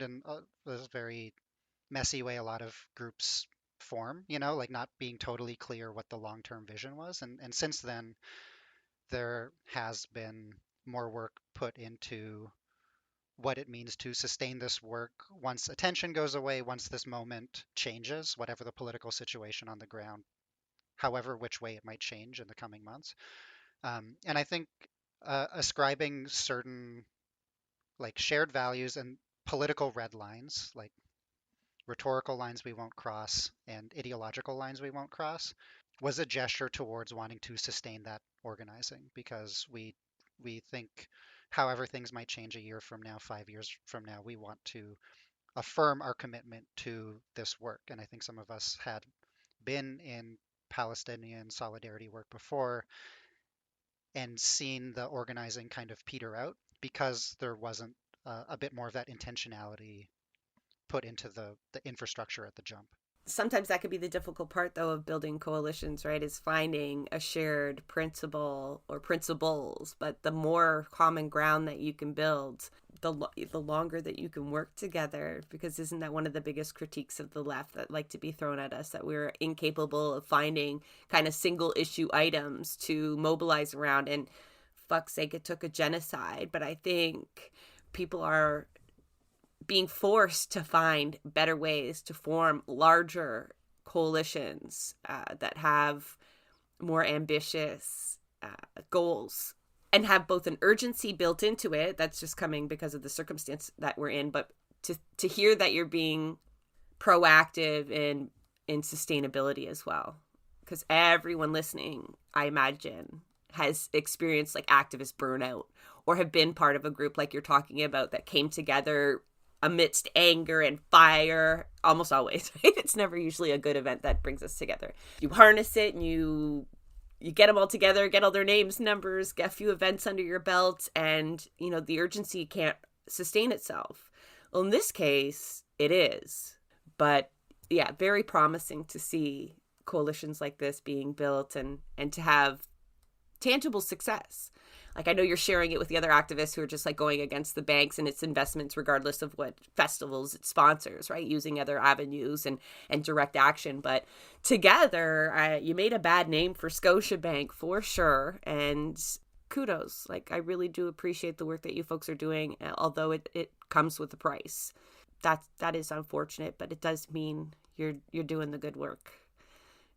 in this very messy way a lot of groups form, like not being totally clear what the long-term vision was. And since then, there has been more work put into what it means to sustain this work once attention goes away, once this moment changes, whatever the political situation on the ground, however which way it might change in the coming months. And I think, ascribing certain like shared values and political red lines, like rhetorical lines we won't cross and ideological lines we won't cross, was a gesture towards wanting to sustain that organizing, because we think however things might change a year from now, 5 years from now, we want to affirm our commitment to this work. And I think some of us had been in Palestinian solidarity work before and seen the organizing kind of peter out because there wasn't, a bit more of that intentionality put into the infrastructure at the jump. Sometimes that could be the difficult part, though, of building coalitions, right? Is finding a shared principle or principles. But the more common ground that you can build, the longer that you can work together. Because isn't that one of the biggest critiques of the left that like to be thrown at us, that we're incapable of finding kind of single issue items to mobilize around? And fuck's sake, it took a genocide. But I think people are being forced to find better ways to form larger coalitions that have more ambitious goals and have both an urgency built into it that's just coming because of the circumstance that we're in, but to hear that you're being proactive in sustainability as well, because everyone listening, I imagine, has experienced like activist burnout or have been part of a group like you're talking about that came together amidst anger and fire, almost always, right? It's never usually a good event that brings us together. You harness it and you get them all together, get all their names, numbers, get a few events under your belt, and, you know, the urgency can't sustain itself. Well, in this case, it is. But yeah, very promising to see coalitions like this being built and to have tangible success. Like, I know you're sharing it with the other activists who are just like going against the banks and its investments, regardless of what festivals it sponsors, right? Using other avenues and direct action. But together, you made a bad name for Scotiabank for sure. And kudos. Like, I really do appreciate the work that you folks are doing, although it comes with a price. That is unfortunate, but it does mean you're doing the good work,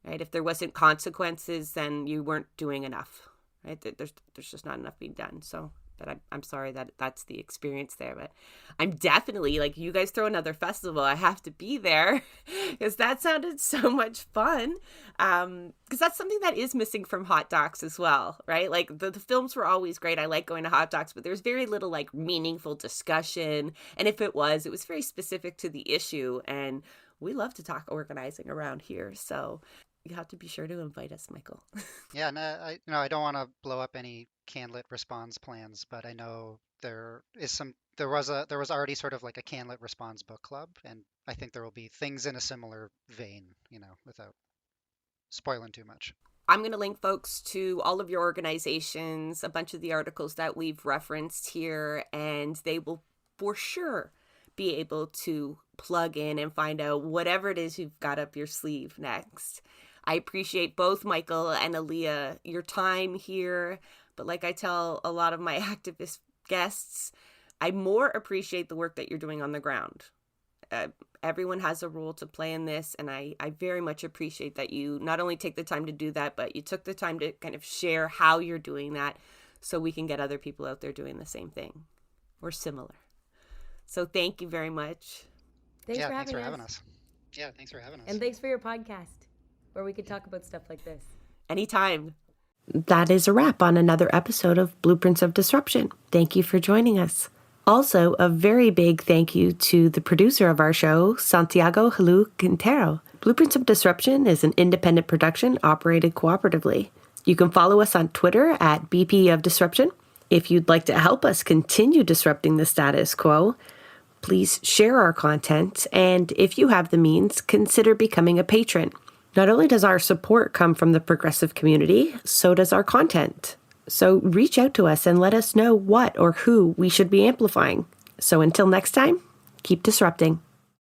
right? If there wasn't consequences, then you weren't doing enough. Right? There's just not enough being done. So, but I'm sorry that that's the experience there. But I'm definitely, like, you guys throw another festival, I have to be there because that sounded so much fun. Because that's something that is missing from Hot Docs as well, right? Like the films were always great. I like going to Hot Docs, but there's very little like meaningful discussion. And if it was very specific to the issue. And we love to talk organizing around here. So you have to be sure to invite us, Michael. Yeah, no, I don't want to blow up any Canlit Responds plans, but I know there was already sort of like a Canlit Responds book club, and I think there will be things in a similar vein, without spoiling too much. I'm going to link folks to all of your organizations, a bunch of the articles that we've referenced here, and they will for sure be able to plug in and find out whatever it is you've got up your sleeve next. I appreciate both Michael and Aaliyah, your time here. But like I tell a lot of my activist guests, I more appreciate the work that you're doing on the ground. Everyone has a role to play in this. And I very much appreciate that you not only take the time to do that, but you took the time to kind of share how you're doing that so we can get other people out there doing the same thing or similar. So thank you very much. Thanks for having us. Yeah, thanks for having us. And thanks for your podcast, where we could talk about stuff like this. Anytime. That is a wrap on another episode of Blueprints of Disruption. Thank you for joining us. Also, a very big thank you to the producer of our show, Santiago Halu Quintero. Blueprints of Disruption is an independent production operated cooperatively. You can follow us on Twitter at BP of Disruption. If you'd like to help us continue disrupting the status quo, please share our content, and if you have the means, consider becoming a patron. Not only does our support come from the progressive community, so does our content. So reach out to us and let us know what or who we should be amplifying. So until next time, keep disrupting.